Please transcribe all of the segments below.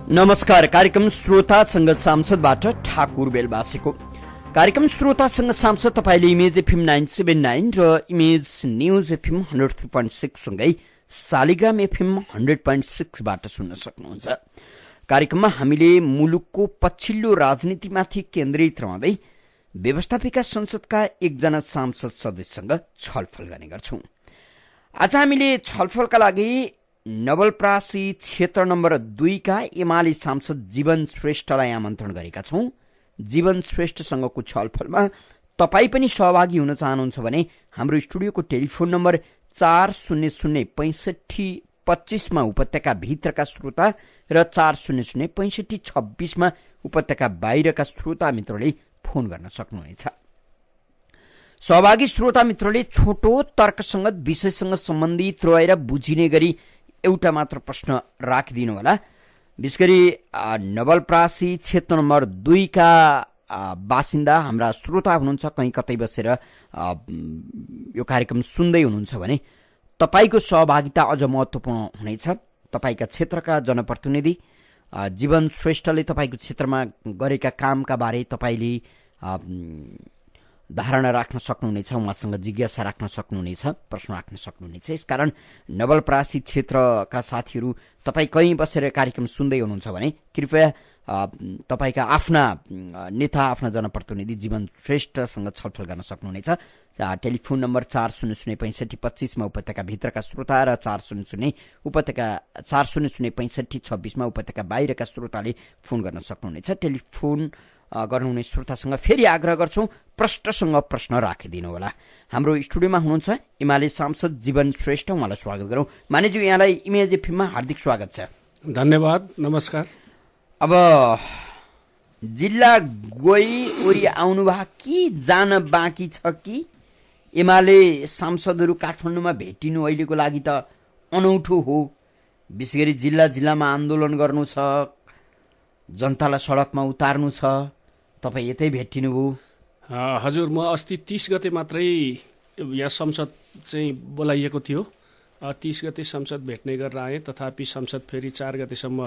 नमस्कार। कार्यक्रम श्रोतासँग सांसदबाट ठाकुर बेलबासीको। कार्यक्रम श्रोतासँग सांसद तपाईले इमेज एफएम 979 र इमेज न्यूज एफएम 103.6 सँगै शालिग्राम एफएम 100.6 बाट सुन्न सक्नुहुन्छ। कार्यक्रममा हामीले मुलुकको पछिल्लो राजनीतिमाथि केन्द्रित रहँदै व्यवस्थापिका संसदका एकजना सांसद सदस्यसँग छलफल गर्ने गर्छौं। आज हामीले छलफलका लागि नवलपरासी क्षेत्र नम्बर 2 का एमाले सांसद जीवन श्रेष्ठलाई आमन्त्रण गरेका छौं। जीवन श्रेष्ठसँगको छलफलमा तपाई पनि सहभागी हुन चाहनुहुन्छ भने हाम्रो स्टुडियोको टेलिफोन नम्बर 40065525 मा उपत्यका भित्रका श्रोता र 40065526 मा उपत्यका बाहिरका श्रोता मित्रले फोन गर्न सक्नुहुनेछ। सहभागी श्रोता मित्रले छोटो तर्कसंगत विषयसँग सम्बन्धित रहेर बुझिने गरी एउटा मात्र प्रश्न राखिदिनु होला। विशेष गरी नवलपरासी क्षेत्र नम्बर 2 का बासिन्दा हाम्रा श्रोता हुनुहुन्छ, कहीँ कतै बसेर यो कार्यक्रम सुन्दै हुनुहुन्छ भने तपाईको सहभागिता अझ महत्त्वपूर्ण हुनेछ। तपाईका क्षेत्रका जनप्रतिनिधि जीवन श्रेष्ठले तपाईको क्षेत्रमा गरेका कामका बारे तपाईले धारणा राख्न सक्नुहुनेछ, उहाँसँग जिज्ञासा राख्न सक्नुहुनेछ, प्रश्न राख्न सक्नुहुनेछ। यसकारण नवलपरासी क्षेत्रका साथीहरू तपाई कहीँ बसेर कार्यक्रम सुन्दै हुनुहुन्छ भने कृपया तपाईका आफ्ना नेता, आफ्ना जनप्रतिनिधि जीवन श्रेष्ठसँग छलफल गर्न सक्नुहुनेछ। टेलिफोन नम्बर 40065525 मा उपत्यका भित्रका श्रोता र 40065526 मा उपत्यका बाहिरका श्रोताले फोन गर्न सक्नुहुनेछ। टेलिफोन गर्नुहुने श्रोतासँग फेरि आग्रह गर्छौं, प्रश्नसँग प्रश्न राखिदिनु होला। हाम्रो स्टुडियोमा हुनुहुन्छ एमाले सांसद जीवन श्रेष्ठ, उहाँलाई स्वागत गरौं। मानेज्यू, यहाँलाई इमेज एफएममा हार्दिक स्वागत छ। धन्यवाद, नमस्कार। अब जिल्ला गई आउनुभयो कि जान बाँकी छ कि? एमाले सांसदहरू काठमाडौँमा भेटिनु अहिलेको लागि त अनौठो हो। विशेष गरी जिल्लामा आन्दोलन गर्नु छ, जनतालाई सडकमा उतार्नु छ, तपाईँ यतै भेटिनुभयो। हजुर, म अस्ति 30 गते मात्रै यहाँ संसद चाहिँ बोलाइएको थियो। 30 गते संसद भेट्ने गरेर आएँ, तथापि संसद फेरि 4 गतेसम्म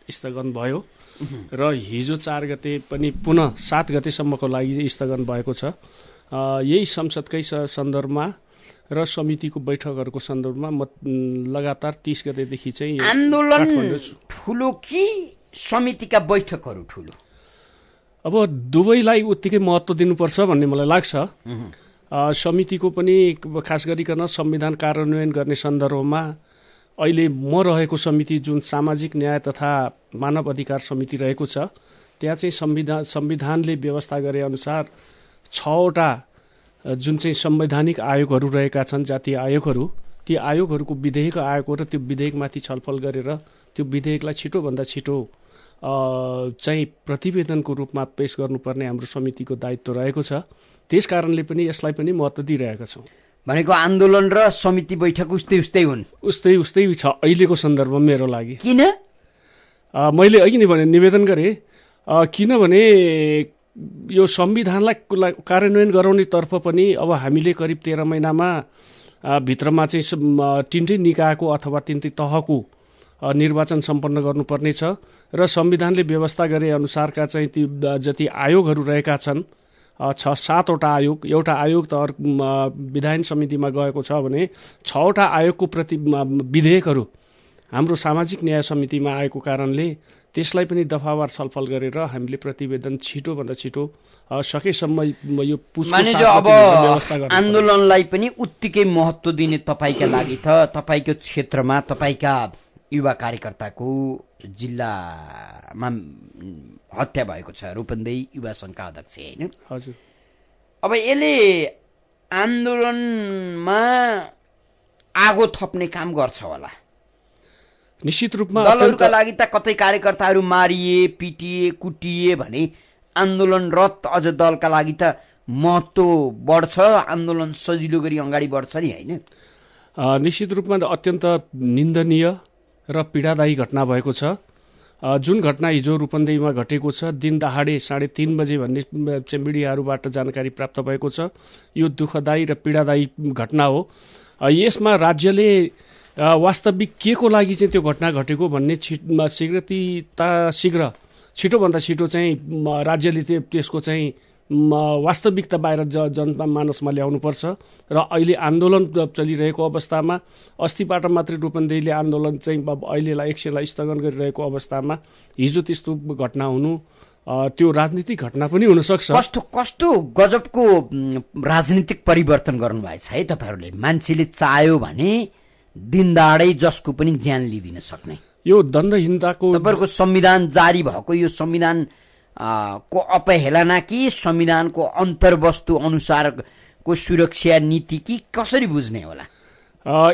स्थगन भयो र हिजो 4 गते पनि पुनः 7 गतेसम्मको लागि स्थगन भएको छ। यही संसदकै सन्दर्भमा र समितिको बैठकहरूको सन्दर्भमा म लगातार 30 गतेदेखि चाहिँ आन्दोलन ठुलो कि समितिका बैठकहरू ठुलो? अब दुवैलाई उत्तिकै महत्त्व दिनुपर्छ भन्ने मलाई लाग्छ। समितिको पनि खास गरिकन संविधान कार्यान्वयन गर्ने सन्दर्भमा अहिले म रहेको समिति जुन सामाजिक न्याय तथा मानव अधिकार समिति रहेको छ, त्यहाँ चाहिँ संविधानले व्यवस्था गरे अनुसार 6वटा जुन चाहिँ संवैधानिक आयोगहरू रहेका छन्, जातीय आयोगहरू, ती आयोगहरूको विधेयक आएको र त्यो विधेयकमाथि छलफल गरेर त्यो विधेयकलाई छिटोभन्दा छिटो चाहिँ प्रतिवेदनको रूपमा पेश गर्नुपर्ने हाम्रो समितिको दायित्व रहेको छ। त्यस कारणले पनि यसलाई पनि महत्त्व दिइरहेका छौँ। भनेको आन्दोलन र समिति बैठक उस्तै हुन्? उस्तै छ अहिलेको सन्दर्भमा मेरो लागि। किन? मैले अघि नै भने निवेदन गरेँ, किनभने यो संविधानलाई कार्यान्वयन गराउनेतर्फ पनि अब हामीले करिब 13 महिनामा भित्रमा चाहिँ 3 निकायको अथवा 3 तहको निर्वाचन सम्पन्न गर्नुपर्ने छ र संविधानले व्यवस्था गरे अनुसारका चाहिँ ती जति आयोगहरू रहेका छन्, 6-7वटा आयोग, एउटा आयोग त विधायन समितिमा गएको छ भने 6वटा आयोगको विधेयकहरू हाम्रो सामाजिक न्याय समितिमा आएको कारणले त्यसलाई पनि दफावार छलफल गरेर हामीले प्रतिवेदन छिटोभन्दा छिटो सकेसम्म यो व्यवस्था गर्ने। आन्दोलनलाई पनि उत्तिकै महत्त्व दिने तपाईका लागि त तपाईको क्षेत्रमा तपाईका युवा कार्यकर्ताको जिल्लामा हत्या भएको छ, रूपन्देही युवा संघका अध्यक्ष, होइन? हजुर। अब यसले आन्दोलनमा आगो थप्ने काम गर्छ होला? निश्चित रूपमा। दलहरूका लागि त कतै कार्यकर्ताहरू मारिए, पिटिए, कुटिए भने आन्दोलनरत अझ दलका लागि त महत्त्व बढ्छ, आन्दोलन सजिलो गरी अगाडि बढ्छ नि, होइन? निश्चित रूपमा अत्यन्त निन्दनीय र पीडादायी घटना भएको छ। जुन घटना हिजो रूपन्देहीमा घटेको छ, दिन दहाडे 3:30 बजे भन्ने चाहिँ मिडियाहरूबाट जानकारी प्राप्त भएको छ। यो दुःखदायी र पीडादायी घटना हो। यसमा राज्यले वास्तविक के को लागि चाहिँ त्यो घटना घटेको भन्ने शीघ्र छिटोभन्दा छिटो चाहिँ राज्यले त्यसको चाहिँ वास्तविकता बाहिर जनमानसमा ल्याउनुपर्छ। र अहिले आन्दोलन चलिरहेको अवस्थामा अस्तिबाट मात्रै रूपन्देहीले आन्दोलन चाहिँ अहिलेलाई एकछिनलाई स्थगन गरिरहेको अवस्थामा हिजो त्यस्तो घटना हुनु त्यो राजनीतिक घटना पनि हुनसक्छ। कस्तो कस्तो गजबको राजनीतिक परिवर्तन गर्नुभएछ है तपाईँहरूले। मान्छेले चाह्यो भने दिनदाडै जसको पनि ज्यान लिइदिन सक्ने यो दण्डहीनताको तपाईँहरूको संविधान जारी भएको यो संविधान को अपहेलना कि संविधानको अन्तर्वस्तु अनुसारको सुरक्षा नीति कि कसरी बुझ्ने होला?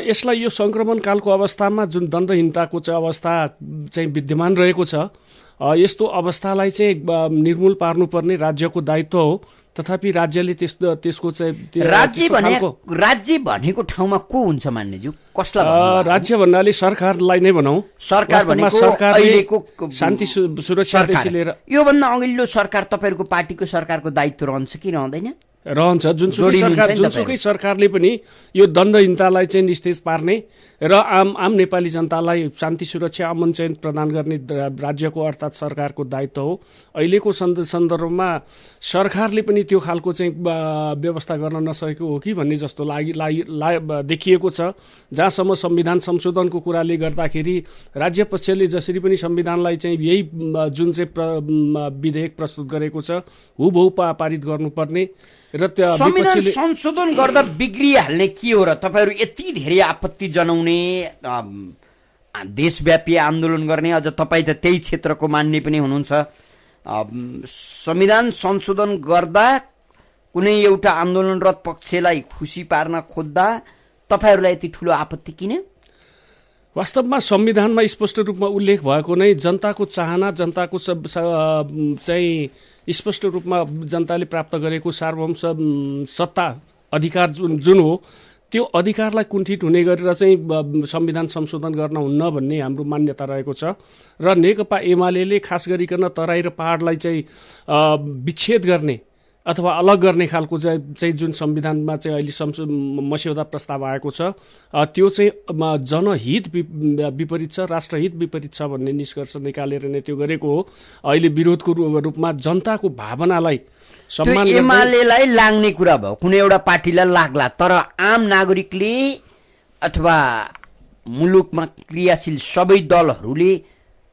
यसलाई यो संक्रमणकालको अवस्थामा जुन दण्डहीनताको चाहिँ अवस्था चाहिँ विद्यमान रहेको छ, यस्तो अवस्थालाई चाहिँ निर्मूल पार्नुपर्ने राज्यको दायित्व हो। तथापि राज्यले त्यसको चाहिँ राज्य भनेको ठाउँमा को हुन्छ मान्यज्यू? कसलाई राज्य भन्नाले सरकारलाई नै भनौँ। सरकार भनेको अहिलेको शान्ति सुरक्षादेखि लिएर योभन्दा अघिल्लो सरकार तपाईँहरूको पार्टीको सरकारको दायित्व रहन्छ कि रहँदैन? रहन्छ। जुनसुकै सरकारले पनि यो दण्डहीनतालाई चाहिँ निस्तेज पार्ने र आम नेपाली जनतालाई शान्ति सुरक्षा अमन चयन प्रदान गर्ने राज्यको अर्थात् सरकारको दायित्व हो। अहिलेको सन्दर्भमा सरकारले पनि त्यो खालको चाहिँ व्यवस्था गर्न नसकेको हो कि भन्ने जस्तो देखिएको छ। जहाँसम्म संविधान संशोधनको कुराले गर्दाखेरि राज्य पक्षले जसरी पनि संविधानलाई चाहिँ यही जुन चाहिँ विधेयक प्रस्तुत गरेको छ हुबहु पारित गर्नुपर्ने र संविधान संशोधन गर्दा बिग्रिहाल्ने के हो र? तपाईँहरू यति धेरै आपत्ति जनाउने, देशव्यापी आन्दोलन गर्ने, अझ तपाईँ त त्यही क्षेत्रको मान्ने पनि हुनुहुन्छ। संविधान संशोधन गर्दा कुनै एउटा आन्दोलनरत पक्षलाई खुसी पार्न खोज्दा तपाईँहरूलाई यति ठुलो आपत्ति किन? वास्तवमा संविधानमा स्पष्ट रूपमा उल्लेख भएको नै जनताको चाहना, जनताको चाहिँ स्पष्ट रूपमा जनताले प्राप्त गरेको सार्वभौम सत्ता अधिकार जुन हो त्यो अधिकारलाई कुण्ठित हुने गरेर चाहिँ संविधान संशोधन गर्न हुन्न भन्ने हाम्रो मान्यता रहेको छ। र नेकपा एमाले खास गरिकन तराई र पहाडलाई चाहिँ विच्छेद गर्ने अथवा अलग गर्ने खालको चाहिँ जुन संविधानमा चाहिँ अहिले मस्यौदा प्रस्ताव आएको छ त्यो चाहिँ जनहित विपरीत छ, राष्ट्रहित विपरीत छ भन्ने निष्कर्ष निकालेर नै त्यो गरेको हो। अहिले विरोधको रूपमा जनताको भावनालाई सम्मान गर्दै एमालेलाई लाग्ने कुरा भयो, कुनै एउटा पार्टीलाई लाग्ला, तर आम नागरिकले अथवा मुलुकमा क्रियाशील सबै दलहरूले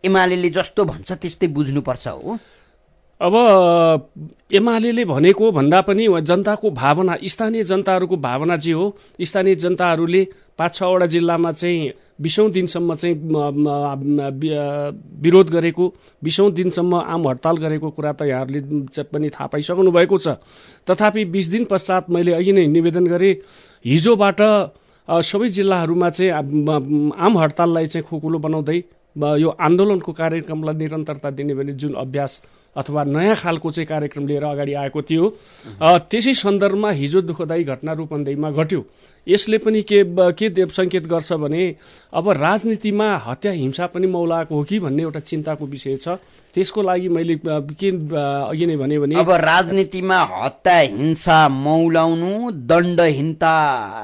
एमालेले जस्तो भन्छ त्यस्तै बुझ्नुपर्छ हो। अब एमाले भनेको भन्दा पनि जनताको भावना, स्थानीय जनताहरूको भावना जे हो, स्थानीय जनताहरूले 5-6वटा जिल्लामा चाहिँ 20औं दिनसम्म चाहिँ विरोध गरेको, 20औं दिनसम्म आम हडताल गरेको कुरा त यहाँहरूले पनि थाहा पाइसक्नु भएको छ। तथापि 20 दिन पश्चात मैले अघि नै निवेदन गरेँ, हिजोबाट सबै जिल्लाहरूमा चाहिँ आम हडताललाई चाहिँ खोकुलो बनाउँदै यो आन्दोलनको कार्यक्रमलाई निरन्तरता दिने भने जुन अभ्यास अथवा नयाँ खालको चाहिँ कार्यक्रम लिएर अगाडि आएको थियो, त्यसै सन्दर्भमा हिजो दुःखदायी घटना रूपन्देहीमा घट्यो। यसले पनि के सङ्केत गर्छ भने अब राजनीतिमा हत्या हिंसा पनि मौलाएको हो कि भन्ने एउटा चिन्ताको विषय छ। त्यसको लागि मैले अघि नै भने अब राजनीतिमा हत्या हिंसा मौलाउनु, दण्डहीनता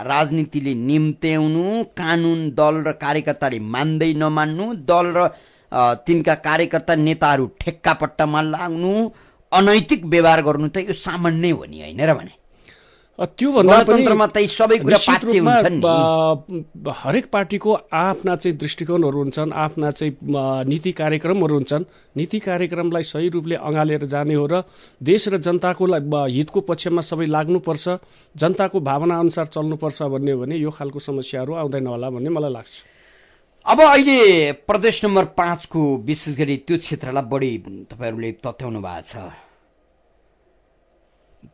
राजनीतिले निम्त्याउनु, कानुन दल र कार्यकर्ताले मान्दै नमान्नु, दल र तिनका कार्यकर्ता नेताहरू ठेक्कापट्टामा लाग्नु, अनैतिक व्यवहार गर्नु त यो सामान्य हो नि, होइन र भने? त्योभन्दा पनि सबै कुरा पाच्चे हुन्छन् नि। हरेक पार्टीको आफ्ना चाहिँ दृष्टिकोणहरू हुन्छन्, आफ्ना चाहिँ नीति कार्यक्रमहरू हुन्छन्। नीति कार्यक्रमलाई सही रूपले अँगालेर जाने हो र देश र जनताको हितको पक्षमा सबै लाग्नुपर्छ, जनताको भावना अनुसार चल्नुपर्छ भन्ने हो भने यो खालको समस्याहरू आउँदैन होला भन्ने मलाई लाग्छ। अब अहिले प्रदेश नम्बर 5 को विशेष गरी त्यो क्षेत्रलाई बढी तपाईहरूले तथ्याउनु भएको छ।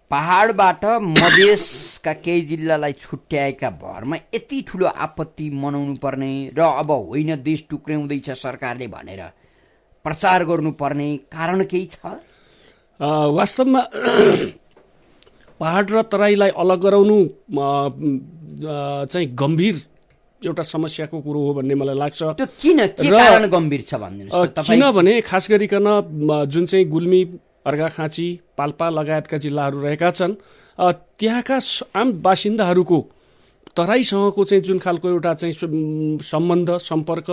पहाडबाट मधेसका केही जिल्लालाई छुट्याएका भरमा यति ठुलो आपत्ति मनाउनु पर्ने र अब होइन देश टुक्र्याउँदैछ सरकारले भनेर प्रचार गर्नुपर्ने कारण केही छ? वास्तवमा पहाड र तराईलाई अलग गराउनु चाहिँ गम्भीर एउटा समस्याको कुरो हो भन्ने मलाई लाग्छ। त्यो के कारण गम्भीर छ भनिदिनुस् त? किनभने खास गरिकन जुन चाहिँ गुल्मी, अर्घाखाँची, पाल्पा लगायतका जिल्लाहरू रहेका छन्, त्यहाँका आम बासिन्दाहरूको तराईसँगको चाहिँ जुन खालको एउटा चाहिँ सम्बन्ध सम्पर्क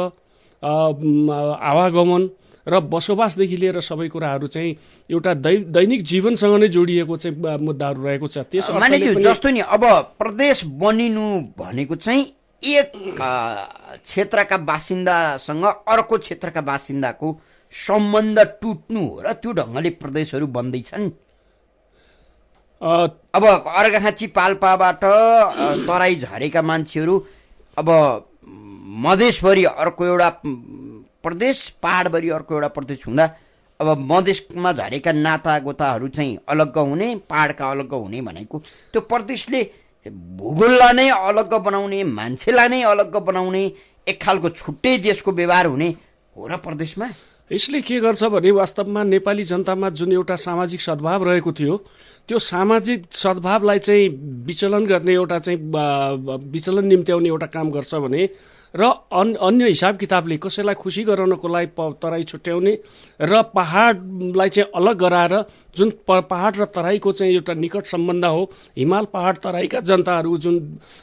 आवागमन र बसोबासदेखि लिएर सबै कुराहरू चाहिँ एउटा दैनिक जीवनसँग नै जोडिएको चाहिँ मुद्दाहरू रहेको छ। त्यस जस्तो नि अब प्रदेश बनिनु भनेको चाहिँ एक क्षेत्रका बासिन्दासँग अर्को क्षेत्रका बासिन्दाको सम्बन्ध टुट्नु हो र त्यो ढङ्गले प्रदेशहरू बन्दैछन्। अब अर्घाखाँची पाल्पाबाट तराई झरेका मान्छेहरू अब मधेसभरि अर्को एउटा प्रदेश, पहाडभरि अर्को एउटा प्रदेश हुँदा अब मधेसमा झरेका नातागोताहरू चाहिँ अलग्ग हुने, पहाडका अलग्ग हुने भनेको त्यो प्रदेशले भूगोललाई नै अलग्ग बनाउने, मान्छेलाई नै अलग्ग बनाउने एक खालको छुट्टै देशको व्यवहार हुने हो र प्रदेशमा। यसले के गर्छ भने वास्तवमा नेपाली जनतामा जुन एउटा सामाजिक सद्भाव रहेको थियो त्यो सामाजिक सद्भावलाई चाहिँ विचलन गर्ने एउटा चाहिँ विचलन निम्त्याउने एउटा काम गर्छ भने र अन्य हिसाब किताबले कसैलाई खुसी गराउनको लागि तराई छुट्याउने र पहाडलाई चाहिँ अलग गराएर जुन पहाड र तराईको चाहिँ एउटा निकट सम्बन्ध हो, हिमाल पहाड तराईका जनताहरू जुन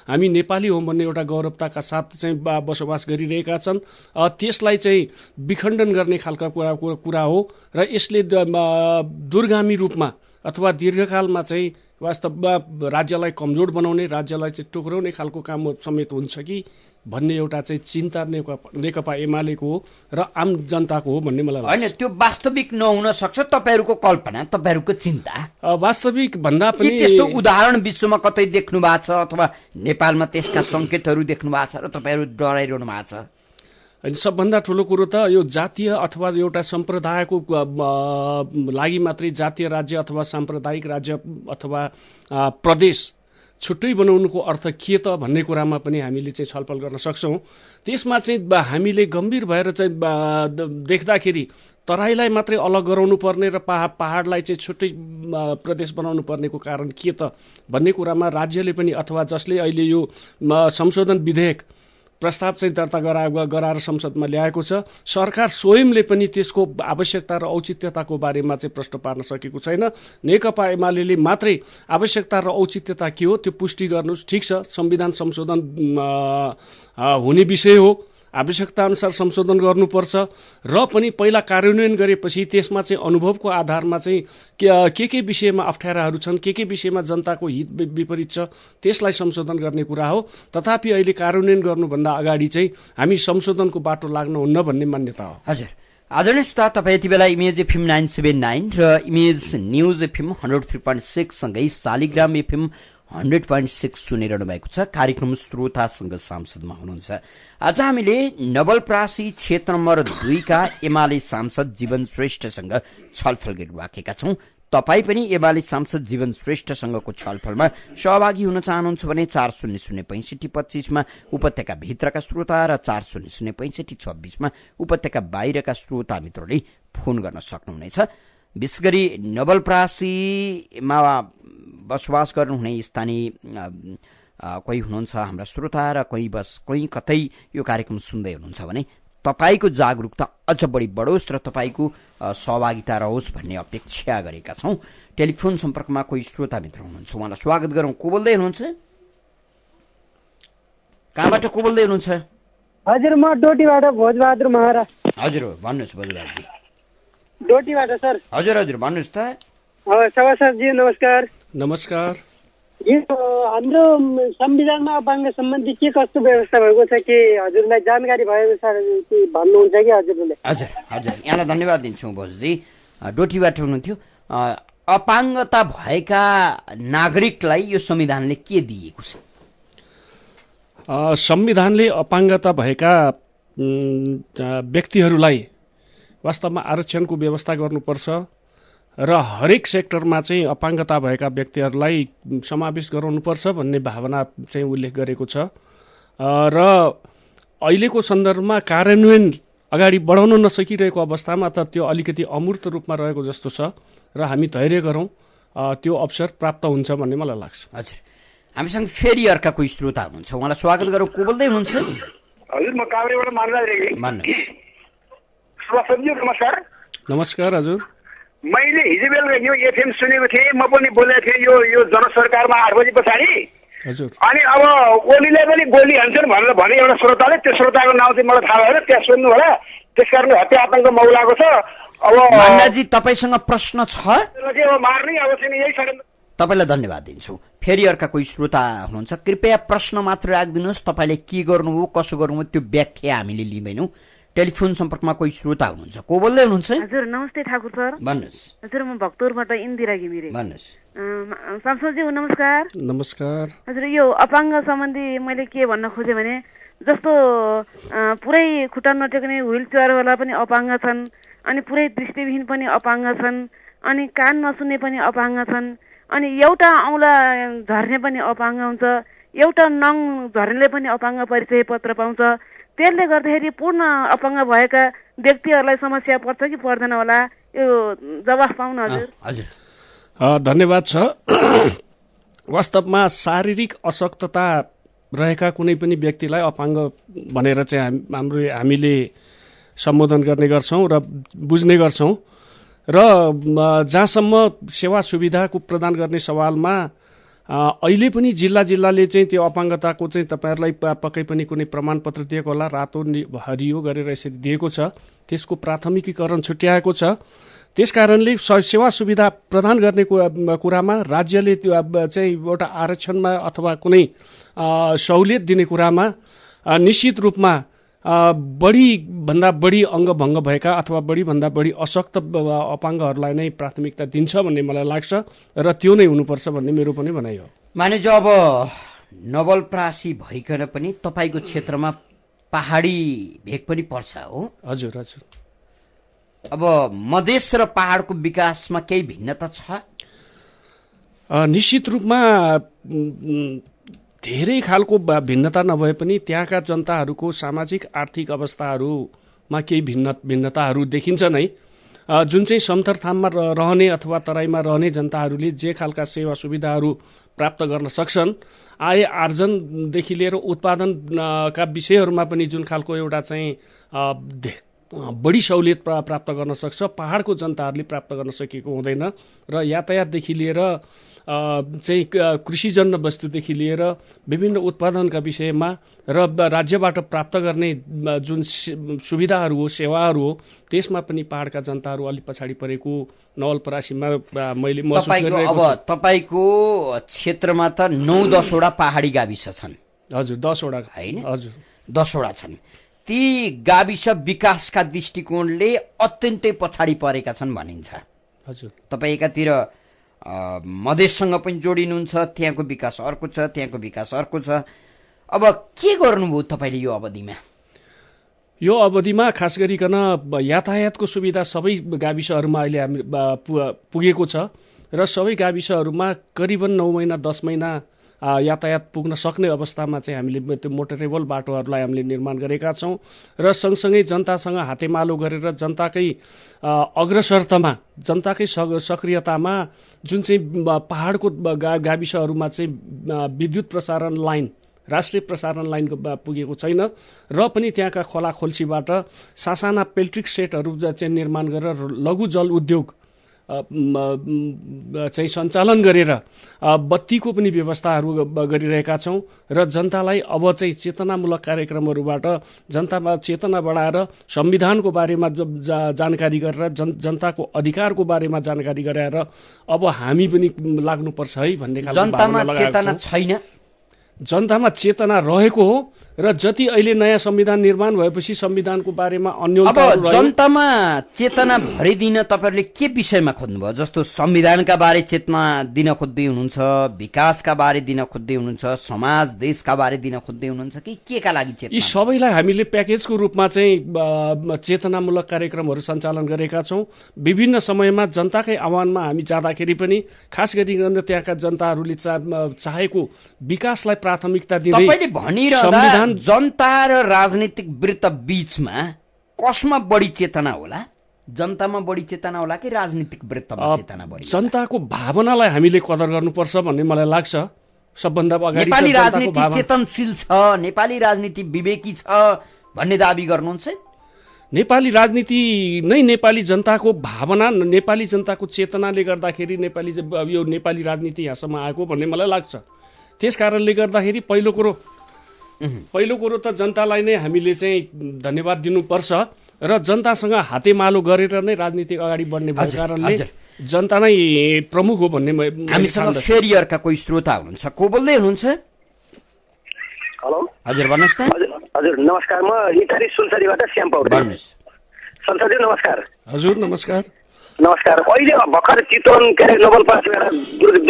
हामी नेपाली हौँ भन्ने एउटा गौरवताका साथ चाहिँ बसोबास गरिरहेका छन्, त्यसलाई चाहिँ विखण्डन गर्ने खालका कुरा हो र यसले दूरगामी रूपमा अथवा दीर्घकालमा चाहिँ वास्तवमा राज्यलाई कमजोर बनाउने, राज्यलाई चाहिँ टोक्राउने खालको काम समेत हुन्छ कि भन्ने एउटा चाहिँ चिन्ता नेकपा एमालेको हो र आम जनताको हो भन्ने मलाई लाग्छ। होइन, त्यो वास्तविक नहुन सक्छ, तपाईँहरूको कल्पना, तपाईँहरूको चिन्ता वास्तविक भन्दा पनि त्यस्तो उदाहरण विश्वमा कतै देख्नु भएको छ अथवा नेपालमा त्यसका संकेतहरू देख्नु भएको छ र तपाईँहरू डराइरहनु भएको छ? होइन, सबभन्दा ठुलो कुरो त यो जातीय अथवा एउटा सम्प्रदायको लागि मात्रै जातीय राज्य अथवा साम्प्रदायिक राज्य अथवा प्रदेश छुट्टै बनाउनुको अर्थ के त भन्ने कुरामा पनि हामीले चाहिँ छलफल गर्न सक्छौँ। त्यसमा चाहिँ हामीले गम्भीर भएर चाहिँ देख्दाखेरि तराईलाई मात्रै अलग गराउनु पर्ने र पहाडलाई चाहिँ छुट्टै प्रदेश बनाउनु पर्नेको कारण के त भन्ने कुरामा राज्यले पनि अथवा जसले अहिले यो संशोधन विधेयक प्रस्ताव चाहिँ दर्ता गराएर संसदमा ल्याएको छ, सरकार स्वयंले पनि त्यसको आवश्यकता र औचित्यताको बारेमा चाहिँ प्रश्न पार्न सकेको छैन। नेकपा एमाले मात्रै आवश्यकता र औचित्यता के हो त्यो पुष्टि गर्नुहोस्, ठिक छ, संविधान संशोधन हुने विषय हो, आवश्यकता अनुसार संशोधन गर्नुपर्छ र पनि पहिला कार्यान्वयन गरेपछि त्यसमा चाहिँ अनुभवको आधारमा चाहिँ के विषयमा अप्ठ्याराहरू छन्, के विषयमा जनताको हित विपरीत छ त्यसलाई संशोधन गर्ने कुरा हो। तथापि अहिले कार्यान्वयन गर्नुभन्दा अगाडि चाहिँ हामी संशोधनको बाटो लाग्नुहुन्न भन्ने मान्यता हो। हजुर, आदरणीय श्रोता, तपाईँ यति बेला इमेज एफएम 979 र इमेज न्युज एफएम 103.6 सँगै शालिग्राम एफएम 100.6 सुनिरहनु भएको छ। कार्यक्रम श्रोतासँग सांसदमा हुनुहुन्छ। आज हामीले नवलपरासी क्षेत्र नम्बर 2 का एमाले सांसद जीवन श्रेष्ठसँग छलफल गरिराखेका छौं। तपाईँ पनि एमाले सांसद जीवन श्रेष्ठसँगको छलफलमा सहभागी हुन चाहनुहुन्छ भने 40056525 मा उपत्यका भित्रका श्रोता र 40056526 मा उपत्यका बाहिरका श्रोता मित्रले फोन गर्न सक्नुहुनेछ। विशेष गरी नवलपरासीमा बसोबास गर्नुहुने स्थानीय कोही हुनुहुन्छ हाम्रा श्रोता र कोही कतै यो कार्यक्रम सुन्दै हुनुहुन्छ भने तपाईको जागरुकता अझ बढी बढोस् र तपाईको सहभागिता रहोस् भन्ने अपेक्षा गरेका छौं। टेलिफोन सम्पर्कमा कोही श्रोता मित्र हुनुहुन्छ, उहाँलाई स्वागत गरौँ। को बोल्दै हुनुहुन्छ? कहाँबाट को बोल्दै हुनुहुन्छ? हजुर, म डोटीबाट भोजबहादुर महारा। हजुर, भन्नुहोस् भोजबहादुर। डोटीबाट सर। हजुर भन्नुहोस् त। सभासदजी नमस्कार। नमस्कार। यो हाम्रो संविधानमा अपाङ्ग सम्बन्धी के कस्तो व्यवस्था भएको छ कि हजुरलाई जानकारी भएको छ कि भन्नुहुन्छ कि हजुरले? हजुर, यहाँलाई धन्यवाद दिन्छु भोजजी। डोटीबाट हुनुहुन्थ्यो। अपाङ्गता भएका नागरिकलाई यो संविधानले के दिएको छ? संविधानले अपाङ्गता भएका व्यक्तिहरूलाई वास्तवमा आरक्षणको व्यवस्था गर्नुपर्छ र हरेक सेक्टरमा चाहिँ अपाङ्गता भएका व्यक्तिहरूलाई समावेश गराउनुपर्छ भन्ने भावना चाहिँ उल्लेख गरेको छ र अहिलेको सन्दर्भमा कार्यान्वयन अगाडि बढाउन नसकिरहेको अवस्थामा त त्यो अलिकति अमूर्त रूपमा रहेको जस्तो छ र हामी धैर्य गरौँ, त्यो अवसर प्राप्त हुन्छ भन्ने मलाई लाग्छ। हजुर, हामीसँग फेरि अर्का कोही श्रोता हुनुहुन्छ, उहाँलाई स्वागत गरौँ। को बोल्दै हुनुहुन्छ? हजुर, म काभ्रेबाट मानराज रेग्मी। नमस्कार। नमस्कार हजुर। मैले हिजो बेलुका यो एफएम सुनेको थिएँ, म पनि बोलेको थिएँ यो जनसरकारमा 8 बजे पछाडि हजुर अनि अब ओलीले पनि गोली हान्छन् भनेर भने एउटा श्रोताले, त्यो श्रोताको नाम चाहिँ मलाई थाहा भएन, त्यहाँ सोध्नु होला। त्यसकारणले हत्या आतंक मौलाको छ। अब मान्नाजी तपाईँसँग प्रश्न छ? त्यसलाई अब मार्ने अब चाहिँ यही षड्यन्त्र। तपाईँलाई धन्यवाद दिन्छु। फेरि अर्का कोही श्रोता हुनुहुन्छ, कृपया प्रश्न मात्र राखिदिनुहोस्। तपाईँले के गर्नुभयो कसो गर्नुभयो त्यो व्याख्या हामीले लिँदैनौँ। टेलिफोन सम्पर्कमा कोही श्रोता हुनुहुन्छ, को बोल्दै हुनुहुन्छ? हजुर नमस्ते ठाकुर सर। भन्नुहोस्। हजुर म भक्तपुरबाट इन्दिरा घिमिरे। भन्नुहोस्। सांसदज्यू नमस्कार। नमस्कार। हजुर यो अपाङ्ग सम्बन्धी मैले के भन्न खोजेँ भने जस्तो पुरै खुट्टा नटेक्ने व्हिल चेयरवाला पनि अपाङ्ग छन्, अनि पुरै दृष्टिविहीन पनि अपाङ्ग छन्, अनि कान नसुन्ने पनि अपाङ्ग छन्, अनि एउटा औँला झर्ने पनि अपाङ्ग हुन्छ, एउटा नङ झर्नेले पनि अपाङ्ग परिचय पत्र पाउँछ। त्यसले गर्दाखेरि पूर्ण अपाङ्ग भएका व्यक्तिहरूलाई समस्या पर्छ कि पर्दैन होला, यो जवाफ पाउन हजुर। हजुर धन्यवाद छ। वास्तवमा शारीरिक अशक्तता रहेका कुनै पनि व्यक्तिलाई अपाङ्ग भनेर चाहिँ हामीले सम्बोधन गर्ने गर्छौँ र बुझ्ने गर्छौँ। र जहाँसम्म सेवा सुविधाको प्रदान गर्ने सवालमा अहिले पनि जिल्लाले चाहिँ त्यो अपाङ्गताको चाहिँ तपाईँहरूलाई पक्कै पनि कुनै प्रमाणपत्र दिएको होला, रातो हरियो गरेर यसरी दिएको छ। त्यसको प्राथमिकीकरण छुट्याएको छ। त्यसकारणले सेवा सुविधा प्रदान गर्ने कुरामा राज्यले त्यो चाहिँ एउटा आरक्षणमा अथवा कुनै सहुलियत दिने कुरामा निश्चित रूपमा बढीभन्दा बढी अङ्गभङ्ग भएका अथवा बढीभन्दा बढी अशक्त अपाङ्गहरूलाई नै प्राथमिकता दिन्छ भन्ने मलाई लाग्छ र त्यो नै हुनुपर्छ भन्ने मेरो पनि भनाइ हो। मानिज अब नवलपरासी भइकन पनि तपाईँको क्षेत्रमा पहाडी भेग पनि पर्छ हो? हजुर हजुर। अब मधेस र पहाडको विकासमा केही भिन्नता छ? निश्चित रूपमा धेरै खालको भिन्नता नभए पनि त्यहाँका जनताहरूको सामाजिक आर्थिक अवस्थाहरूमा केही भिन्नताहरू देखिन्छ नै। जुन चाहिँ समथरथाममा रहने अथवा तराईमा रहने जनताहरूले जे खालका सेवा सुविधाहरू प्राप्त गर्न सक्छन्, आय आर्जनदेखि लिएर उत्पादनका विषयहरूमा पनि जुन खालको एउटा चाहिँ बढी सहुलियत प्राप्त गर्न सक्छ, पहाडको जनताहरूले प्राप्त गर्न सकेको हुँदैन। र यातायातदेखि लिएर चाहिँ कृषिजन्य वस्तुदेखि लिएर विभिन्न उत्पादनका विषयमा र राज्यबाट प्राप्त गर्ने जुन सुविधाहरू हो, सेवाहरू हो, त्यसमा पनि पहाडका जनताहरू अलिक पछाडि परेको नवलपरासीमा मैले महसुस गरिरहेको छु। अब तपाईँको क्षेत्रमा त 9-10 वटा पहाडी गाविस छन्। हजुर 10 वटा हैन? हजुर 10 वटा छन्। ती गाविस विकासका दृष्टिकोणले अत्यन्तै पछाडि परेका छन् भनिन्छ। हजुर। तपाईँ एकातिर मधेससँग पनि जोडिनुहुन्छ, त्यहाँको विकास अर्को छ, त्यहाँको विकास अर्को छ। अब के गर्नुभयो तपाईँले यो अवधिमा? यो अवधिमा खास गरिकन यातायातको सुविधा सबै गाविसहरूमा अहिले पुगेको छ र सबै गाविसहरूमा करिबन 9 महिना 10 महिना यातायात पुग्न सक्ने अवस्थामा चाहिँ हामीले त्यो मोटरेबल बाटोहरूलाई हामीले निर्माण गरेका छौँ र सँगसँगै जनतासँग हातेमालो गरेर जनताकै अग्रसरतामा, जनताकै सक्रियतामा जुन चाहिँ पहाडको गाविसहरूमा चाहिँ विद्युत प्रसारण लाइन, राष्ट्रिय प्रसारण लाइनको पुगेको छैन र पनि त्यहाँका खोला खोल्सीबाट सासाना पेल्ट्रिक सेटहरू चाहिँ निर्माण गरेर लघु जल उद्योग चाहिँ सञ्चालन गरेर बत्तीको पनि व्यवस्थाहरू गरिरहेका छौँ र जनतालाई अब चाहिँ चेतनामूलक कार्यक्रमहरूबाट जनतामा चेतना बढाएर संविधानको बारेमा जानकारी गरेर जनताको अधिकारको बारेमा जानकारी गराएर अब हामी पनि लाग्नुपर्छ है भन्ने खालको जनतामा चेतना छैन? जनतामा चेतना रहेको हो र जति अहिले नयाँ संविधान निर्माण भएपछि संविधानको बारेमा अन्योन्यताहरू अब जनतामा चेतना भरिदिन तपाईँहरूले के विषयमा खोज्नुभयो? जस्तो संविधानका बारे चेतना दिन खोज्दै हुनुहुन्छ, विकासका बारे दिन खोज्दै हुनुहुन्छ, समाज देशका बारे दिन खोज्दै हुनुहुन्छ कि के का लागि चेतना? यी सबैलाई हामीले प्याकेजको रूपमा चाहिँ चेतनामूलक कार्यक्रमहरू सञ्चालन गरेका छौँ। विभिन्न समयमा जनताकै आह्वानमा हामी जाँदाखेरि पनि खास गरिकन त्यहाँका जनताहरूले चाहेको विकासलाई प्राथमिकता दिँदै तपाईले भनिरहँदा जनता र राजनीतिक वृत्त बीचमा कसमा बढी चेतना होला? जनतामा बढी चेतना होला कि राजनीतिक वृत्तमा चेतना बढी? जनताको भावनालाई हामीले कदर गर्नुपर्छ भन्ने मलाई लाग्छ। सबभन्दा अगाडि नेपाली राजनीति चेतनशील छ, नेपाली राजनीति विवेकी छ भन्ने दाबी गर्नुहुन्छ? नेपाली राजनीति नै नेपाली जनताको भावना, नेपाली जनताको चेतनाले गर्दाखेरि यो नेपाली राजनीति यहाँसम्म आएको भन्ने मलाई लाग्छ। त्यस कारणले गर्दाखेरि पहिलो कुरो त जनतालाई नै हामीले चाहिँ धन्यवाद दिनुपर्छ र जनतासँग हातेमालो गरेर नै राजनीति अगाडि बढ्ने भएको कारणले जनता नै प्रमुख हो भन्ने हामीसँग फेरि अर्का कोही श्रोता हुनुहुन्छ। को बोल्दै हुनुहुन्छ? हेलो हजुर भन्नुहोस् त। हजुर नमस्कार, म इटारी सुनसरीबाट श्याम पौडेल। भन्नुहोस्। संसदीय नमस्कार। हजुर नमस्कार। नमस्कार। अहिले भर्खर चितवन नवलपरासीबाट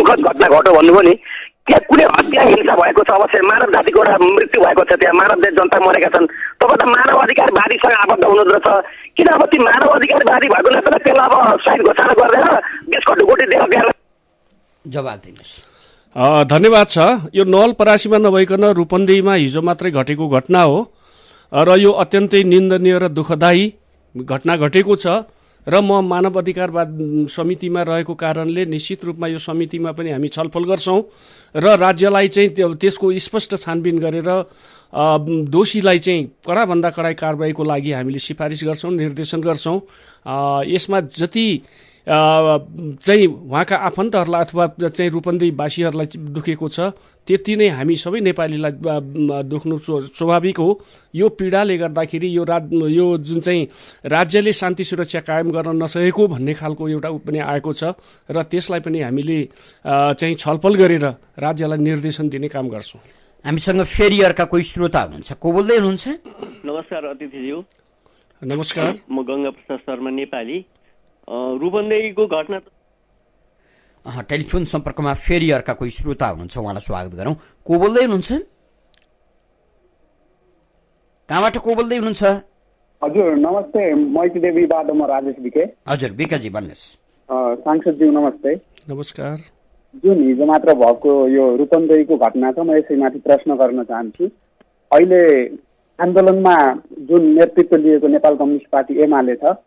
दुःखद घटना घट्यो भन्नुभयो नि, त्यहाँ कुनै हत्या हिंसा भएको छ? अवश्य मानव जातिको एउटा मृत्यु भएको छ, त्यहाँ मानव जनता मरेका छन्। तपाईँ त मानव अधिकारवादीसँग आबद्ध हुनुहुँदो रहेछ, किन अब ती मानव अधिकारवादी भएको नाताले त्यसलाई अब शहीद घोषणा गर्दैन देशको ढुकुटी देश जवाब दिनुहोस्। धन्यवाद छ। यो नवलपरासीमा नभइकन रूपन्देहीमा हिजो मात्रै घटेको घटना हो र यो अत्यन्तै निन्दनीय र दुःखदायी घटना घटेको छ र म मानव अधिकारवाद समितिमा रहेको कारणले निश्चित रूपमा यो समितिमा पनि हामी छलफल गर्छौँ र राज्यलाई चाहिँ त्यसको स्पष्ट छानबिन गरेर दोषीलाई चाहिँ कडाभन्दा कडाई कारबाहीको लागि हामीले सिफारिस गर्छौँ, निर्देशन गर्छौँ। यसमा जति चाहिँ उहाँका आफन्तहरूलाई अथवा चाहिँ रूपन्देहीवासीहरूलाई दुखेको छ त्यति नै हामी सबै नेपालीलाई दुख्नु स्वाभाविक हो। यो पीडाले गर्दाखेरि यो जुन चाहिँ राज्यले शान्ति सुरक्षा कायम गर्न नसकेको भन्ने खालको एउटा पनि आएको छ र त्यसलाई पनि हामीले चाहिँ छलफल गरेर राज्यलाई निर्देशन दिने काम गर्छौँ। हामीसँग फेरि अर्का कोही श्रोता हुनुहुन्छ। को बोल्दै हुनुहुन्छ? नमस्कार अतिथिज्यू। नमस्कार। म गङ्गा प्रसाद शर्मा नेपाली। रूपन्देहीको घटना टेलिफोन सम्पर्कमा फेरि अर्का कोही श्रोता हुनुहुन्छ, उहाँलाई स्वागत गरौँ। को बोल्दै हुनुहुन्छ? कहाँबाट को बोल्दै हुनुहुन्छ? हजुर नमस्ते, मैतीदेवीबाट म राजेश विके। हजुर विकाजी भन्नुहोस्। सांसदज्यू नमस्ते। नमस्कार। जुन हिजो मात्र भएको यो रूपन्देहीको घटना छ, म यसैमाथि प्रश्न गर्न चाहन्छु। अहिले आन्दोलनमा जुन नेतृत्व लिएको नेपाल कम्युनिस्ट पार्टी एमाले छ,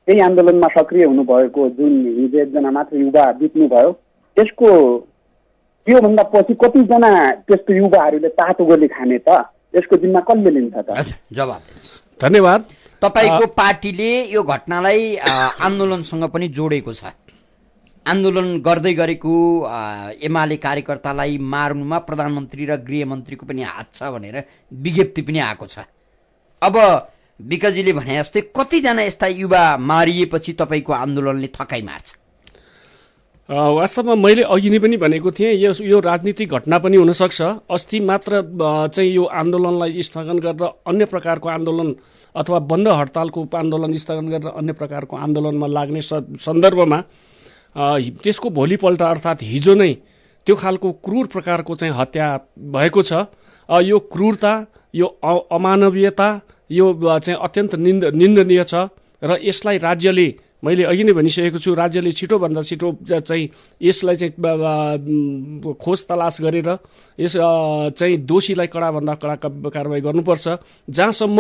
त्यही आन्दोलनमा सक्रिय हुनुभएको जुन हिजो एकजना मात्र युवा बित्नुभयो, त्यसको त्योभन्दा पछि कतिजना त्यस्तो युवाहरूले तातो गोली खाने त? यसको जिम्मा कसले लिन्छ त? जवाब। धन्यवाद। तपाईँको पार्टीले यो घटनालाई आन्दोलनसँग पनि जोडेको छ। आन्दोलन गर्दै गरेको एमाले कार्यकर्तालाई मार्नुमा प्रधानमन्त्री र गृहमन्त्रीको पनि हात छ भनेर विज्ञप्ति पनि आएको छ। अब विकाजीले भने जस्तै कतिजना यस्ता युवा मारिएपछि तपाईँको आन्दोलनले थकाइ मार्छ? वास्तवमा मैले अघि नै पनि भनेको थिएँ, यो राजनीतिक घटना पनि हुनसक्छ। अस्ति मात्र चाहिँ यो आन्दोलनलाई स्थगन गरेर अन्य प्रकारको आन्दोलन अथवा बन्द हडतालको आन्दोलन स्थगन गरेर अन्य प्रकारको आन्दोलनमा लाग्ने सन्दर्भमा त्यसको भोलिपल्ट अर्थात् हिजो नै त्यो खालको क्रूर प्रकारको चाहिँ हत्या भएको छ। यो क्रूरता, यो अमानवीयता, यो चाहिँ अत्यन्त निन्दनीय छ र यसलाई राज्यले, मैले अघि नै भनिसकेको छु, राज्यले छिटोभन्दा छिटो चाहिँ यसलाई चाहिँ खोज तलास गरेर यस चाहिँ दोषीलाई कडाभन्दा कडा कारबाही गर्नुपर्छ। जहाँसम्म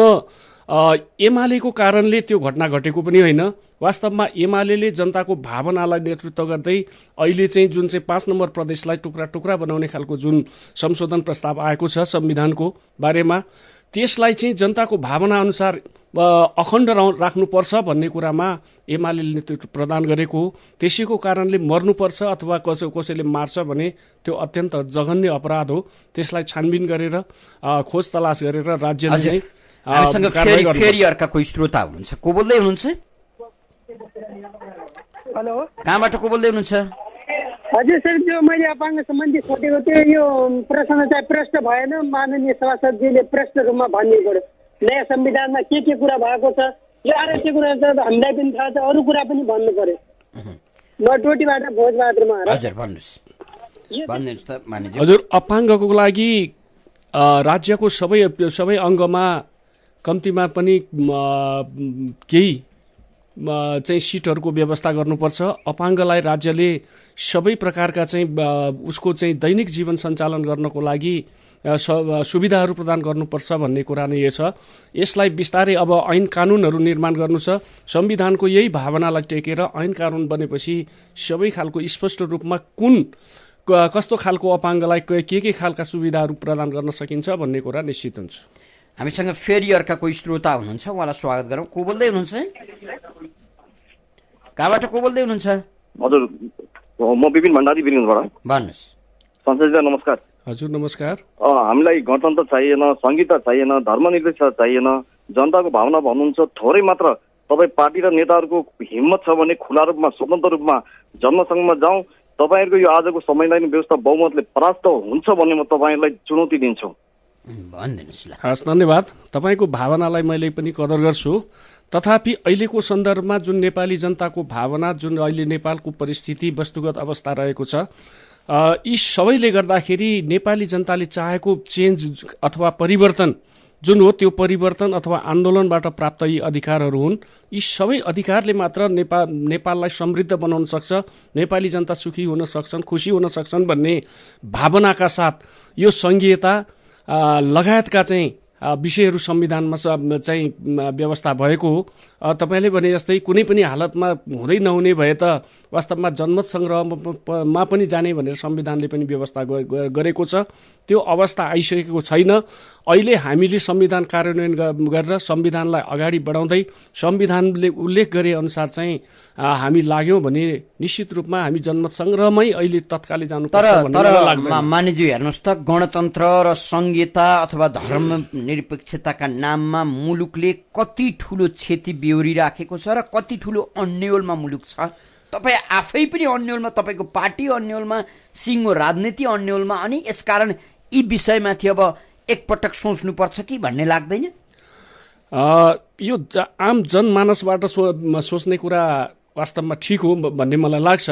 एमालेको कारणले त्यो घटना घटेको पनि होइन, वास्तवमा एमाले जनताको भावनालाई नेतृत्व गर्दै अहिले चाहिँ जुन चाहिँ 5 नम्बर प्रदेशलाई टुक्रा टुक्रा बनाउने खालको जुन संशोधन प्रस्ताव आएको छ संविधानको बारेमा, त्यसलाई चाहिँ जनताको भावना अनुसार अखण्ड राख्नुपर्छ भन्ने कुरामा एमाले नेतृत्व प्रदान गरेको हो। त्यसैको कारणले मर्नुपर्छ अथवा कसैले मार्छ भने त्यो अत्यन्त जघन्य अपराध हो। त्यसलाई छानबिन गरेर खोज तलास गरेर राज्यले हामीसँग फेरि अर्का कोही श्रोता हुनुहुन्छ। को बोल्दै हुनुहुन्छ? हेलो, कहाँबाट को बोल्दै हुनुहुन्छ? हजुर सर, जो मैले अपाङ्ग सम्बन्धी सोधेको थिएँ यो प्रश्न चाहिँ प्रश्न भएन। माननीय सभासदजीले प्रश्न रूपमा भन्नु पर्यो। नयाँ संविधानमा के कुरा भएको छ, यो आरक्षण कुरा त हामीलाई पनि थाहा छ, अरू कुरा पनि भन्नु पर्यो। म डोटीबाट भोजबहादुर महाराज। हजुर भन्नुहोस् त मानिज्यू। हजुर, अपाङ्गको लागि राज्यको सबै अङ्गमा कम्तीमा पनि केही चाहिँ सिटहरूको व्यवस्था गर्नुपर्छ। अपाङ्गलाई राज्यले सबै प्रकारका चाहिँ उसको चाहिँ दैनिक जीवन सञ्चालन गर्नको लागि सुविधाहरू प्रदान गर्नुपर्छ भन्ने कुरा नै यो छ। यसलाई बिस्तारै अब ऐन कानुनहरू निर्माण गर्नु छ। संविधानको यही भावनालाई टेकेर ऐन कानुन बनेपछि सबै खालको स्पष्ट रूपमा कस्तो खालको अपाङ्गलाई के खालका सुविधाहरू प्रदान गर्न सकिन्छ भन्ने कुरा निश्चित हुन्छ। हामीसँग फेरि अर्का कोही श्रोता हुनुहुन्छ, उहाँलाई स्वागत गरौँ। को बोल्दै हुनुहुन्छ? कहाँबाट को बोल्दै हुनुहुन्छ? हजुर, म विपिन भण्डारी वीरगञ्जबाट। भन्नुहोस्। संसदीय नमस्कार। हजुर नमस्कार। हामीलाई गणतन्त्र चाहिएन, संहिता चाहिएन, धर्मनिरपेक्षता चाहिएन, जनताको भावना भन्नुहुन्छ थोरै मात्र। तपाईँ पार्टी र नेताहरूको हिम्मत छ भने खुला रूपमा स्वतन्त्र रूपमा जनसङ्घमा जाउँ। तपाईँहरूको यो आजको संवैधानिक व्यवस्था बहुमतले परास्त हुन्छ भन्ने म तपाईँहरूलाई चुनौती दिन्छु। हस्, धन्यवाद। तपाईँको भावनालाई मैले पनि कदर गर्छु। तथापि अहिलेको सन्दर्भमा जुन नेपाली जनताको भावना, जुन अहिले नेपालको परिस्थिति वस्तुगत अवस्था रहेको छ, यी सबैले गर्दाखेरि नेपाली जनताले चाहेको चेन्ज अथवा परिवर्तन जुन हो त्यो परिवर्तन अथवा आन्दोलनबाट प्राप्त यी अधिकारहरू हुन्। यी सबै अधिकारले मात्र नेपाललाई समृद्ध बनाउन सक्छ, नेपाली जनता सुखी हुन सक्छन्, खुसी हुन सक्छन् भन्ने भावनाका साथ यो संघीयता लगायतका चाहिँ विषयहरू संविधानमा चाहिँ व्यवस्था भएको हो। तपाईँले भने जस्तै कुनै पनि हालतमा हुँदै नहुने भए त वास्तवमा जनमत सङ्ग्रहमा पनि जाने भनेर संविधानले पनि व्यवस्था गरेको छ। त्यो अवस्था आइसकेको छैन। अहिले हामीले संविधान कार्यान्वयन गरेर संविधानलाई अगाडि बढाउँदै संविधानले उल्लेख गरे अनुसार चाहिँ हामी लाग्यौँ भने निश्चित रूपमा हामी जनमत सङ्ग्रहमै अहिले तत्कालै जानुपर्छ भन्ने मलाई लाग्दैन। मानिज्यू हेर्नुहोस् त, गणतन्त्र र संहिता अथवा धर्मनिरपेक्षताका नाममा मुलुकले कति ठुलो क्षति बेहोरिराखेको छ र कति ठुलो अन्यलमा मुलुक छ। तपाईँ आफै पनि अन्यलमा, तपाईँको पार्टी अन्यलमा, सिङ्गो राजनीति अन्यलमा। अनि यसकारण यी विषयमाथि अब एकपटक सोच्नुपर्छ कि भन्ने लाग्दैन? यो आम जनमानसबाट सोच्ने कुरा वास्तवमा ठिक हो भन्ने मलाई लाग्छ।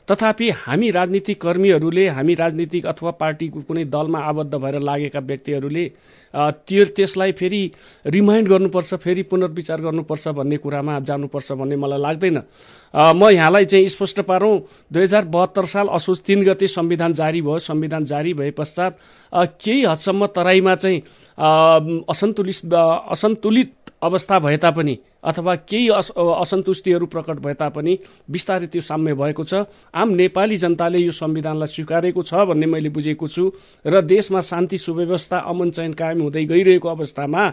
तथापि हामी राजनीतिक कर्मीहरूले, हामी राजनीतिक अथवा पार्टीको कुनै दलमा आबद्ध भएर लागेका व्यक्तिहरूले त्यसलाई फेरि रिमाइन्ड गर्नुपर्छ, फेरि पुनर्विचार गर्नुपर्छ भन्ने कुरामा जानुपर्छ भन्ने मलाई लाग्दैन। म यहाँलाई चाहिँ स्पष्ट पारौँ, 2072 साल असोज 3 गते संविधान जारी भयो। संविधान जारी भए पश्चात केही हदसम्म तराईमा चाहिँ असन्तुलित अवस्था भए तापनि अथवा केही असन्तुष्टिहरू प्रकट भए तापनि बिस्तारै त्यो साम्य भएको छ। आम नेपाली जनताले यो संविधानलाई स्वीकारेको छ भन्ने मैले बुझेको छु र देशमा शान्ति सुव्यवस्था अमन चयन कायम हुँदै गइरहेको अवस्थामा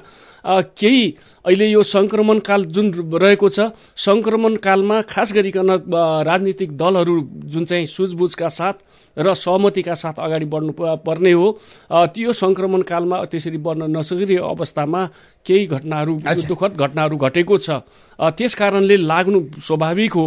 केही अहिले यो संक्रमणकाल जुन रहेको छ, संक्रमणकालमा खास गरिकन राजनीतिक दलहरू जुन चाहिँ सुझबुझका साथ र सहमतिका साथ अगाडि बढ्नु पर्ने हो। त्यो संक्रमणकालमा त्यसरी बढ्न नसकिरहेको अवस्थामा केही घटनाहरू, दुःखद घटनाहरू घटेको छ। त्यस कारणले लाग्नु स्वाभाविक हो।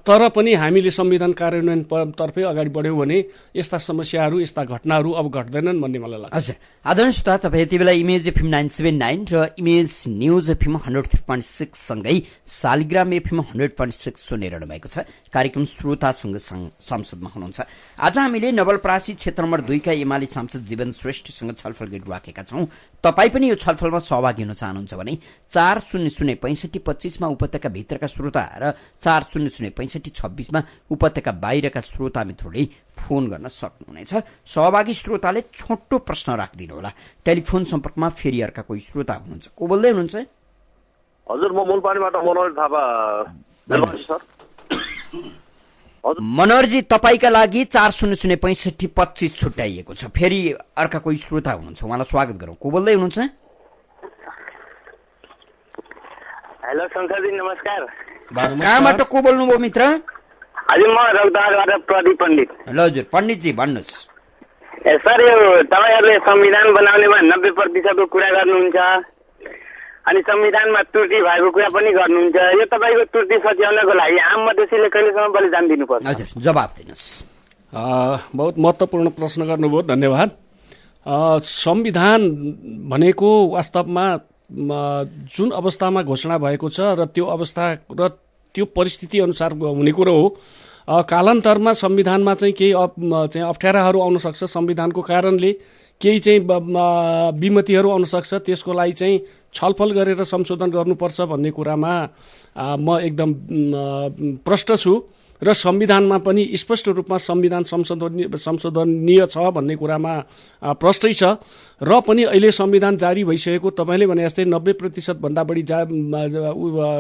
तर पनि हामीले संविधान कार्यान्वयन तर्फै अगाडि बढ्यौँ भने यस्ता समस्याहरू, यस्ता घटनाहरू अब घट्दैनन् भन्ने मलाई लाग्छ। हजुर, आदरणीय श्रोता, तपाईँ यति बेला इमेज एफएम 979 र इमेज न्युज एफएम 103.6 सँगै शालिग्राम एफएम 100.6 सुनिरहनु भएको छ। कार्यक्रम श्रोतासँग संसदमा हुनुहुन्छ। आज हामीले नवलपरासी क्षेत्र नम्बर 2 का एमाले सांसद जीवन श्रेष्ठसँग छलफल गरिराखेका छौँ। तपाईँ पनि यो छलफलमा सहभागी हुन चाहनुहुन्छ भने 40055525 मा उपत्यका भित्रका श्रोता र 40055526 मा उपत्यका बाहिरका श्रोता मित्रले फोन गर्न सक्नुहुनेछ। सहभागी श्रोताले छोटो प्रश्न राखिदिनु होला। टेलिफोन सम्पर्कमा फेरि अर्का कोही श्रोता हुनुहुन्छ। को बोल्दै हुनुहुन्छ? हजुर, म मुलपानीबाट मनोहर थापा सर। मनोहरजी, तपाईँका लागि 40055525 छुट्याइएको छ। फेरि अर्का कोही श्रोता हुनुहुन्छ, उहाँलाई स्वागत गरौँ। को बोल्दै हुनुहुन्छ? हेलो शङ्करजी, नमस्कार। कहाँबाट को बोल्नुभयो मित्र? हजुर, म रौतहटबाट प्रदीप पण्डित। हेलो हजुर, पण्डितजी भन्नुहोस्। सर, यो तपाईँहरूले संविधान बनाउनेमा 90% कुरा गर्नुहुन्छ अनि संविधानमा त्रुटि भएको कुरा पनि गर्नुहुन्छ। यो तपाईँको त्रुटि सच्याउनको लागि आम मधेसीले कहिलेसम्म बलिदान दिनुपर्छ? हजुर, जवाब दिनुहोस्। बहुत महत्त्वपूर्ण प्रश्न गर्नुभयो, धन्यवाद। संविधान भनेको वास्तवमा जुन अवस्थामा घोषणा भएको छ र त्यो अवस्था र त्यो परिस्थिति अनुसार हुने कुरो हो। कालान्तरमा संविधानमा चाहिँ केही अप्ठ्याराहरू आउन सक्छ, संविधानको कारणले केही चाहिँ विमतिहरू आउन सक्छ। त्यसको लागि चाहिँ छलफल गरेर संशोधन गर्नुपर्छ भन्ने कुरामा म एकदम प्रष्ट छु र संविधानमा पनि स्पष्ट रूपमा संविधान संशोधनीय छ भन्ने कुरामा प्रष्टै छ। र पनि अहिले संविधान जारी भइसकेको, तपाईँले भने जस्तै 90% भन्दा बढी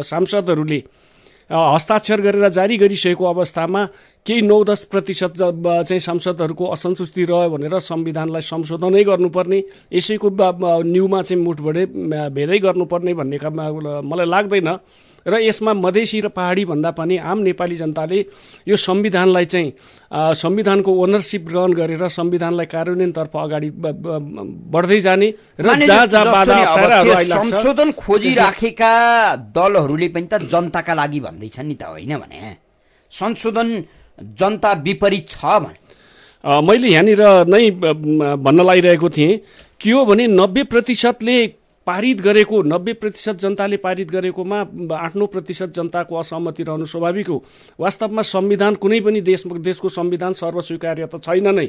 सांसदहरूले हस्ताक्षर गरेर जारी गरिसकेको अवस्थामा केही 9-10% चाहिँ सांसदहरूको असन्तुष्टि रह्यो भनेर संविधानलाई संशोधनै गर्नुपर्ने, यसैको न्युमा चाहिँ मुठभेडै गर्नुपर्ने भन्ने मलाई लाग्दैन। र यसमा मधेसी र पहाडी भन्दा पनि आम नेपाली जनताले यो संविधानलाई चाहिँ संविधानको ओनरसिप ग्रहण गरेर संविधानलाई कार्यान्वयनतर्फ अगाडि बढ्दै जाने र जहाँ जहाँ बाधा अप्ठ्याराहरू आइलाग्छ संशोधन खोजिराखेका दलहरूले पनि त जनताका लागि भन्दैछन् नि त, होइन भने संशोधन जनता विपरीत छ भने मैले यहाँनिर नै भन्न लागिरहेको थिएँ के हो भने 90%ले पारित गरेको 90% जनताले पारित गरेकोमा 8-9% जनताको असहमति रहनु स्वाभाविक हो। वास्तवमा संविधान कुनै पनि देशको संविधान सर्वस्वीकार्य त छैन नै।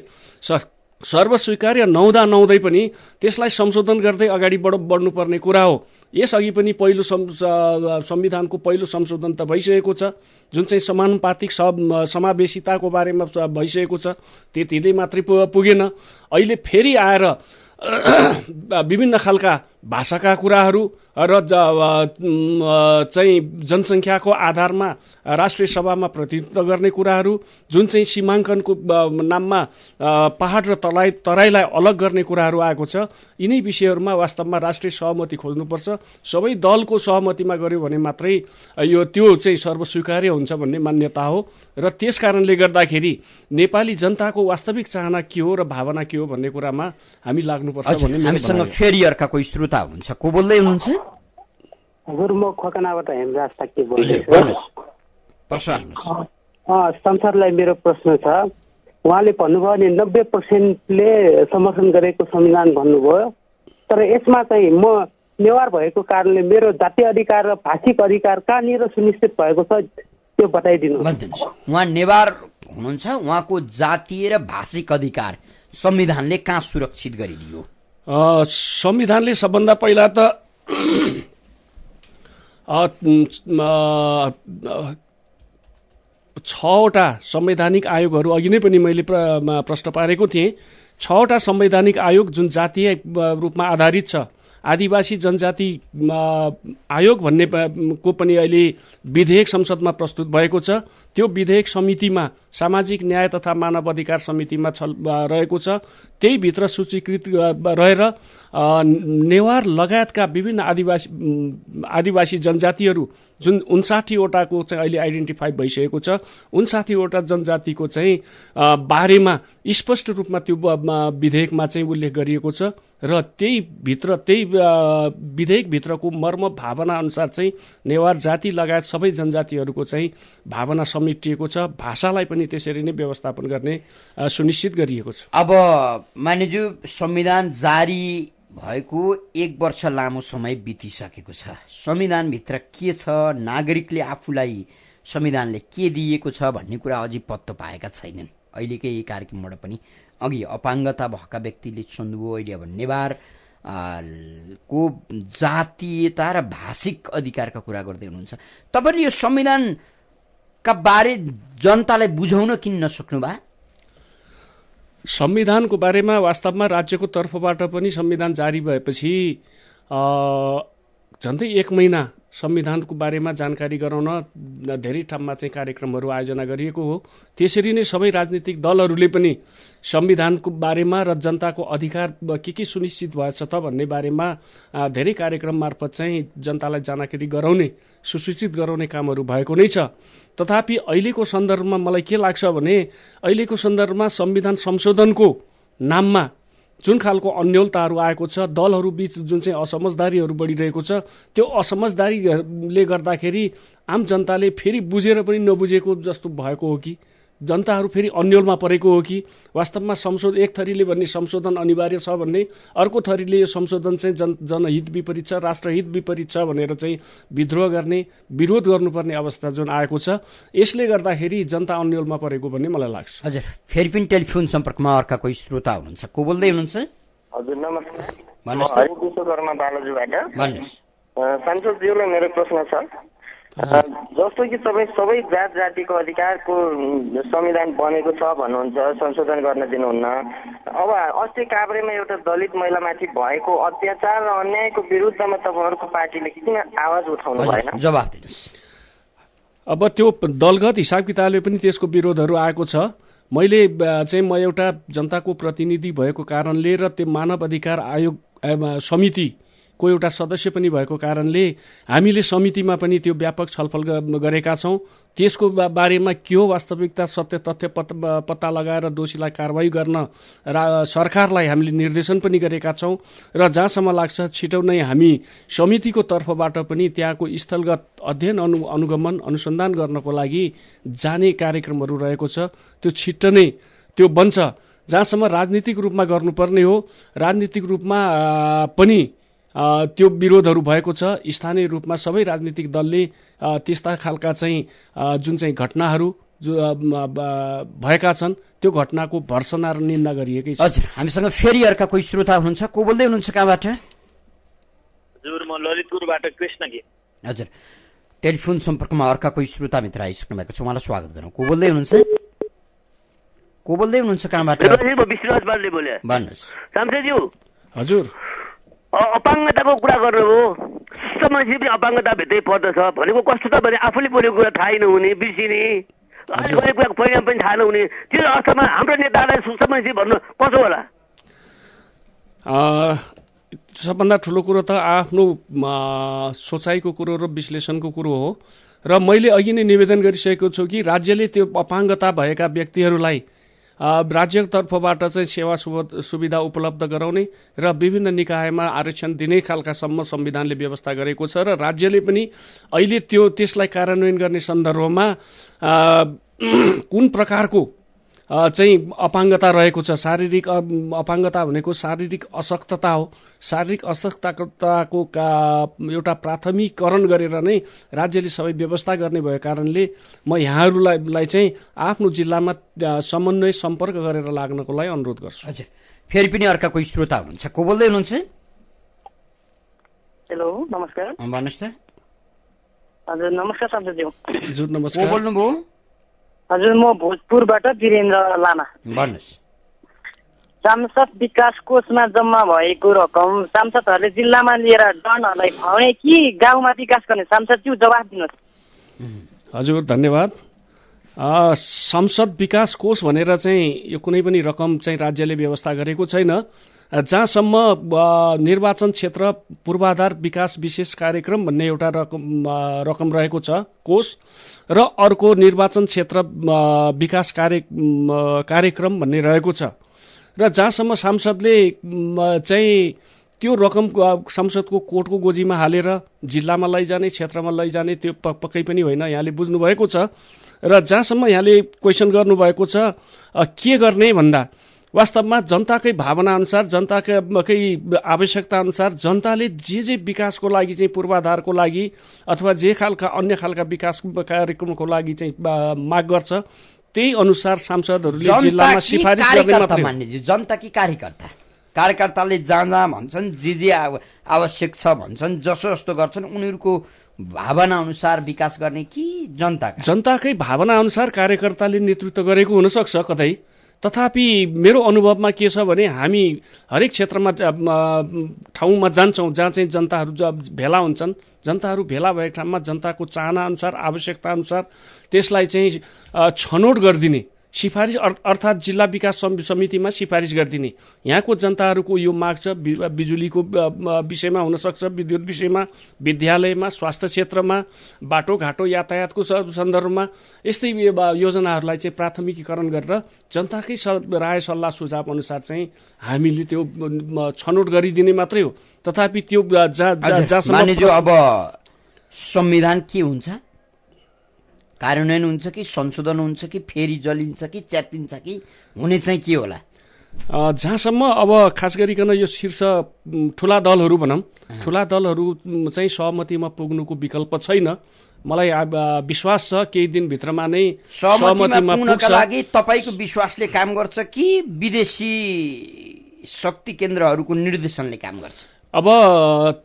सर्वस्वीकार्य नहुँदै पनि त्यसलाई संशोधन गर्दै अगाडि बढ्नुपर्ने कुरा हो। यसअघि पनि पहिलो संविधानको पहिलो संशोधन त भइसकेको छ, जुन चाहिँ समानुपातिक समावेशिताको बारेमा भइसकेको छ। त्यतिले मात्रै पुगेन, अहिले फेरि आएर विभिन्न खालका भाषाका कुराहरू र चाहिँ जनसङ्ख्याको आधारमा राष्ट्रिय सभामा प्रतिनिधित्व गर्ने कुराहरू, जुन चाहिँ सीमाङ्कनको नाममा पहाड र तराईलाई अलग गर्ने कुराहरू आएको छ। यिनै विषयहरूमा वास्तवमा राष्ट्रिय सहमति खोज्नुपर्छ। सबै दलको सहमतिमा गर्यो भने मात्रै त्यो चाहिँ सर्वस्वीकार्य हुन्छ भन्ने मान्यता हो। र त्यस कारणले गर्दाखेरि नेपाली जनताको वास्तविक चाहना के हो र भावना के हो भन्ने कुरामा हामी लाग्नुपर्छ भन्ने हामीसँग फेरि अर्का कोही श्रोता हुनुहुन्छ। को बोल्दै हुनुहुन्छ? हजुर, म खोकनाबाट हेमराज ताक्के बोल्दैछु। संसारलाई मेरो प्रश्न छ। उहाँले भन्नुभयो नि 90%ले समर्थन गरेको संविधान भन्नुभयो, तर यसमा चाहिँ म नेवार भएको कारणले मेरो जातीय अधिकार र भाषिक अधिकार कहाँनिर सुनिश्चित भएको छ त्यो बताइदिनु। उहाँ नेवार हुनुहुन्छ, उहाँको जातीय र भाषिक अधिकार संविधानले कहाँ सुरक्षित गरिदियो? संविधानले सबभन्दा पहिला त 6वटा संवैधानिक आयोगहरू अघि नै पनि मैले प्रश्न पारेको थिएँ। 6वटा संवैधानिक आयोग जुन जातीय रूपमा आधारित छ। आदिवासी जनजाति आयोग भन्ने को पनि अहिले विधेयक संसदमा प्रस्तुत भएको छ। त्यो विधेयक समितिमा सामाजिक न्याय तथा मानव अधिकार समितिमा रहेको छ। त्यही भित्र सूचीकृत रहेर नेवार लगायतका विभिन्न आदिवासी जनजातिहरू जुन 59वटाको चाहिँ अहिले आइडेन्टिफाई भइसकेको छ, 59वटा जनजातिको चाहिँ बारेमा स्पष्ट रूपमा त्यो विधेयकमा चाहिँ उल्लेख गरिएको छ। र त्यही विधेयकभित्रको मर्म भावना अनुसार चाहिँ नेवार जाति लगायत सबै जनजातिहरूको चाहिँ भावना समेटिएको छ। भाषालाई पनि त्यसरी नै व्यवस्थापन गर्ने सुनिश्चित गरिएको छ। अब मान्यज्यू, संविधान जारी भएको 1 वर्ष लामो समय बितिसकेको छ। संविधानभित्र के छ, नागरिकले आफूलाई संविधानले के दिएको छ भन्ने कुरा अझै पत्तो पाएका छैनन्। अहिलेकै यही कार्यक्रमबाट पनि अघि अपाङ्गता भएका व्यक्तिले सुन्नुभयो, अहिले अब नेवार को जातीयता र भाषिक अधिकारका कुरा गर्दै हुनुहुन्छ। तपाईले यो संविधानका बारे जनतालाई बुझाउन किन नसक्नु भा? संविधानको बारेमा वास्तवमा राज्यको तर्फबाट पनि संविधान जारी भएपछि झन्डै 1 महिना संविधानको बारेमा जानकारी गराउन धेरै ठाउँमा चाहिँ कार्यक्रमहरू आयोजना गरिएको हो। त्यसरी नै सबै राजनीतिक दलहरूले पनि संविधानको बारेमा र जनताको अधिकार के सुनिश्चित भएछ त भन्ने बारेमा धेरै कार्यक्रम मार्फत चाहिँ जनतालाई जानकारी गराउने, सुसूचित गराउने कामहरू भएको नै छ। तथापि अहिलेको सन्दर्भमा मलाई के लाग्छ भने अहिलेको सन्दर्भमा संविधान संशोधनको नाममा जुन खालको अन्योलताहरू आएको छ, दलहरू बीच जुन चाहिँ असमझदारीहरू बढिरहेको छ, त्यो असमझदारीले गर्दाखेरि आम जनताले फेरि बुझेर पनि नबुझेको जस्तो भएको हो कि जनताहरू फेरि अन्योलमा परेको हो कि वास्तवमा एक थरीले भन्ने संशोधन अनिवार्य छ भन्ने, अर्को थरीले यो संशोधन चाहिँ जनहित विपरीत छ, राष्ट्रहित विपरीत छ भनेर चाहिँ विद्रोह गर्ने, विरोध गर्नुपर्ने अवस्था जुन आएको छ, यसले गर्दाखेरि जनता अन्योलमा परेको भन्ने मलाई लाग्छ। हजुर, फेरि पनि टेलिफोन सम्पर्कमा अर्का कोही श्रोता हुनुहुन्छ। को बोल्दै हुनुहुन्छ? हजुर नमस्कार, भन्नुहोस्। हरि विश्वकर्मा बालाजुबाट। भन्नुहोस्। सांसदज्यूलाई मेरो प्रश्न छ। जस्तो कि तपाईँ सबै जात जातिको अधिकारको संविधान बनेको छ भन्नुहुन्छ, संशोधन गर्न दिनुहुन्न। अब अस्ति काभ्रेमा एउटा दलित महिलामाथि भएको अत्याचार र अन्यायको विरुद्धमा तपाईँहरूको पार्टीले किन आवाज उठाउनु भएन? जवाफ दिनुहोस्। अब त्यो दलगत हिसाब किताबले पनि त्यसको विरोधहरू आएको छ। मैले चाहिँ म एउटा जनताको प्रतिनिधि भएको कारणले र त्यो मानव अधिकार आयोग समिति को एउटा सदस्य पनि भएको कारणले हामीले समितिमा पनि त्यो व्यापक छलफल गरेका छौँ। त्यसको बारेमा के हो वास्तविकता सत्य तथ्य पत्ता लगाएर दोषीलाई कारवाही गर्न सरकारलाई हामीले निर्देशन पनि गरेका छौँ र जहाँसम्म लाग्छ छिटो नै हामी समितिको तर्फबाट पनि त्यहाँको स्थलगत अध्ययन अनुगमन अनुसन्धान गर्नको लागि जाने कार्यक्रमहरू रहेको छ। त्यो छिट्टो नै त्यो बन्छ। जहाँसम्म राजनीतिक रूपमा गर्नुपर्ने हो राजनीतिक रूपमा पनि त्यो विरोधहरू भएको छ। स्थानीय रूपमा सबै राजनीतिक दलले त्यस्ता खालका चाहिँ जुन चाहिँ घटनाहरू भएका छन् त्यो घटनाको भर्सना र निन्दा गरिएकै छ। हजुर, हामीसँग फेरि अर्का कोही श्रोता हुनुहुन्छ। को बोल्दै हुनुहुन्छ, कहाँबाट? हजुर, म ललितपुरबाट कृष्ण गे। हजुर, टेलिफोन सम्पर्कमा अर्का कोही श्रोता मित्र आइसक्नु भएको छ, उहाँलाई स्वागत गरौँ। को बोल्दै हुनुहुन्छ? कहाँबाट? विश्वास बालले बोले। भन्नुहोस्। सांसदज्यू। हजुर, अपाङ्गताको कुरा गर्नुभयो। मान्छे पनि अपाङ्गता भित्रै पर्दछ भनेको कस्तो त भने आफूले बोलेको कुरा थाहै नहुने, बिर्सिने, गरेको कुरा परिणाम पनि थाहा नहुने, त्यो अवस्थामा हाम्रो नेतालाई सुस्त मान्छे भन्नु कसो होला? सबभन्दा ठुलो कुरो त आफ्नो सोचाइको कुरो र विश्लेषणको कुरो हो र मैले अघि नै निवेदन गरिसकेको छु कि राज्यले त्यो अपाङ्गता भएका व्यक्तिहरूलाई राज्य तर्फबाट चाहिँ सेवा सुविधा उपलब्ध गराउने र विभिन्न निकायमा आरक्षण दिने खालकासम्म संविधानले व्यवस्था गरेको छ र राज्यले पनि अहिले त्यसलाई कार्यान्वयन गर्ने सन्दर्भमा कुन प्रकारको चाहिँ अपाङ्गता रहेको छ। शारीरिक अपाङ्गता भनेको शारीरिक अशक्तता हो। शारीरिक अशक्तताको एउटा प्राथमिकरण गरेर नै राज्यले सबै व्यवस्था गर्ने भएको कारणले म यहाँहरूलाई चाहिँ आफ्नो जिल्लामा समन्वय सम्पर्क गरेर लाग्नको लागि अनुरोध गर्छु। हजुर, फेरि पनि अर्का कोही श्रोता हुनुहुन्छ। को बोल्दै हुनुहुन्छ? हेलो, नमस्कार। भन्नुहोस् त। हजुर, नमस्कार सांसदज्यू। हजुर, नमस्कार। को बोल्नुभयो? हजुर, म भोजपुरबाट वीरेन्द्र लामा। भन्नुहोस्। सांसद विकास कोषमा जम्मा भएको रकम सांसदहरूले जिल्लामा लिएर डनहरूलाई खुवाउने कि गाउँमा विकास गर्ने? सांसदज्यू जवाफ दिनुहोस्। हजुर, धन्यवाद। संसद विकास कोष भनेर चाहिँ यो कुनै पनि रकम चाहिँ राज्यले व्यवस्था गरेको छैन। जहाँसम्म निर्वाचन क्षेत्र पूर्वाधार विकास विशेष कार्यक्रम भन्ने एउटा रकम रहेको छ कोष र अर्को निर्वाचन क्षेत्र विकास कार्यक्रम भन्ने रहेको छ र जहाँसम्म सांसदले चाहिँ त्यो रकम संसदको कोर्टको गोजीमा हालेर जिल्लामा लैजाने क्षेत्रमा लैजाने त्यो पक्कै पनि होइन, यहाँले बुझ्नुभएको छ। र जहाँसम्म यहाँले क्वेसन गर्नुभएको छ के गर्ने भन्दा वास्तवमा जनताकै भावना अनुसार जनताकै आवश्यकता अनुसार जनताले जे विकासको लागि चाहिँ पूर्वाधारको लागि अथवा जे खालका अन्य खालका विकास कार्यक्रमको लागि चाहिँ माग गर्छ त्यही अनुसार सांसदहरूले जिल्लामा सिफारिस गर्ने मात्रै हो। जनता कि कार्यकर्ता? कार्यकर्ताले जहाँ भन्छन् जे आवश्यक छ भन्छन्, जसो जस्तो गर्छन्, उनीहरूको भावना अनुसार विकास गर्ने कि जनताकै भावना अनुसार कार्यकर्ताले नेतृत्व गरेको हुनसक्छ कतै। तथापि मेरो अनुभवमा के छ भने हामी हरेक क्षेत्रमा ठाउँमा जान्छौँ जहाँ चाहिँ जनताहरू भेला हुन्छन्। जनताहरू भेला भएको ठाउँमा जनताको चाहना अनुसार आवश्यकता अनुसार त्यसलाई चाहिँ छनौट गरिदिने सिफारिस अर्थात् जिल्ला विकास समितिमा सिफारिस गरिदिने। यहाँको जनताहरूको यो माग छ बिजुलीको विषयमा हुनसक्छ, विद्युत विषयमा, विद्यालयमा, स्वास्थ्य क्षेत्रमा, बाटोघाटो यातायातको सन्दर्भमा यस्तै योजनाहरूलाई चाहिँ प्राथमिकीकरण गरेर जनताकै राय सल्लाह सुझाव अनुसार चाहिँ हामीले त्यो छनौट गरिदिने मात्रै हो। तथापि त्यो अब संविधान के हुन्छ, कार्यान्वयन हुन्छ कि संशोधन हुन्छ कि फेरि जलिन्छ कि च्यातिन्छ कि हुने चाहिँ के होला? जहाँसम्म अब खास गरिकन यो शीर्ष ठुला दलहरू भनौँ, ठुला दलहरू चाहिँ सहमतिमा पुग्नुको विकल्प छैन। मलाई विश्वास छ केही दिनभित्रमा नै सहमतिमा पुग्नका लागि तपाईको विश्वासले काम गर्छ कि विदेशी शक्ति केन्द्रहरूको निर्देशनले काम गर्छ? अब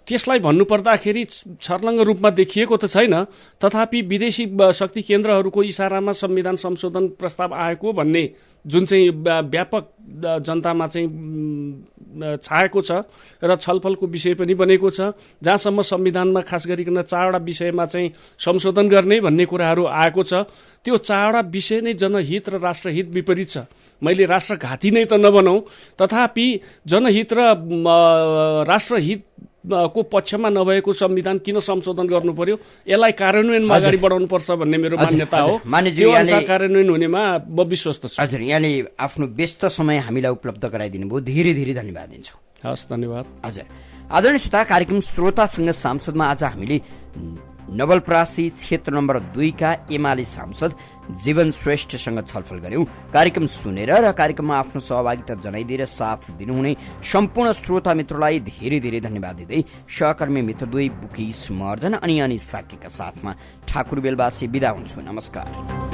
त्यसलाई भन्नुपर्दाखेरि छर्लङ्ग रूपमा देखिएको त छैन, तथापि विदेशी शक्ति केन्द्रहरूको इसारामा संविधान संशोधन प्रस्ताव आएको भन्ने जुन चाहिँ व्यापक जनतामा चाहिँ छाएको छ र छलफलको विषय पनि बनेको छ। जहाँसम्म संविधानमा खास गरिकन 4वटा विषयमा चाहिँ संशोधन गर्ने भन्ने कुराहरू आएको छ, त्यो 4वटा विषय नै जनहित र राष्ट्रहित विपरीत छ। मैले राष्ट्रघाती नै त नबनाऊ, तथापि जनहित र राष्ट्रहित को पक्षमा नभएको संविधान किन संशोधन गर्नु पर्यो, यसलाई कार्यान्वयनमा अगाडि बढाउनुपर्छ भन्ने मेरो मान्यता हो। त्यो अनुसार कार्यान्वयन हुनेमा म विश्वस्त छु। हजुर, यहाँले आफ्नो व्यस्त समय हामीलाई उपलब्ध गराइदिनु भयो, धेरै धेरै धन्यवाद दिन्छौँ। हस्, धन्यवाद। हजुर, आदरणीय श्रोता, कार्यक्रम श्रोतासँग सांसदमा आज हामीले नवलपरासी क्षेत्र नम्बर 2 का एमाले सांसद जीवन श्रेष्ठसँग छलफल गर्यौं। कार्यक्रम सुनेर र कार्यक्रममा आफ्नो सहभागिता जनाइदिएर साथ दिनुहुने सम्पूर्ण श्रोता मित्रलाई धेरै धेरै धन्यवाद दिँदै सहकर्मी मित्र 2 बुकिस महर्जन अनि साकेका साथमा ठाकुर बेलबासी बिदा हुन्छु। नमस्कार।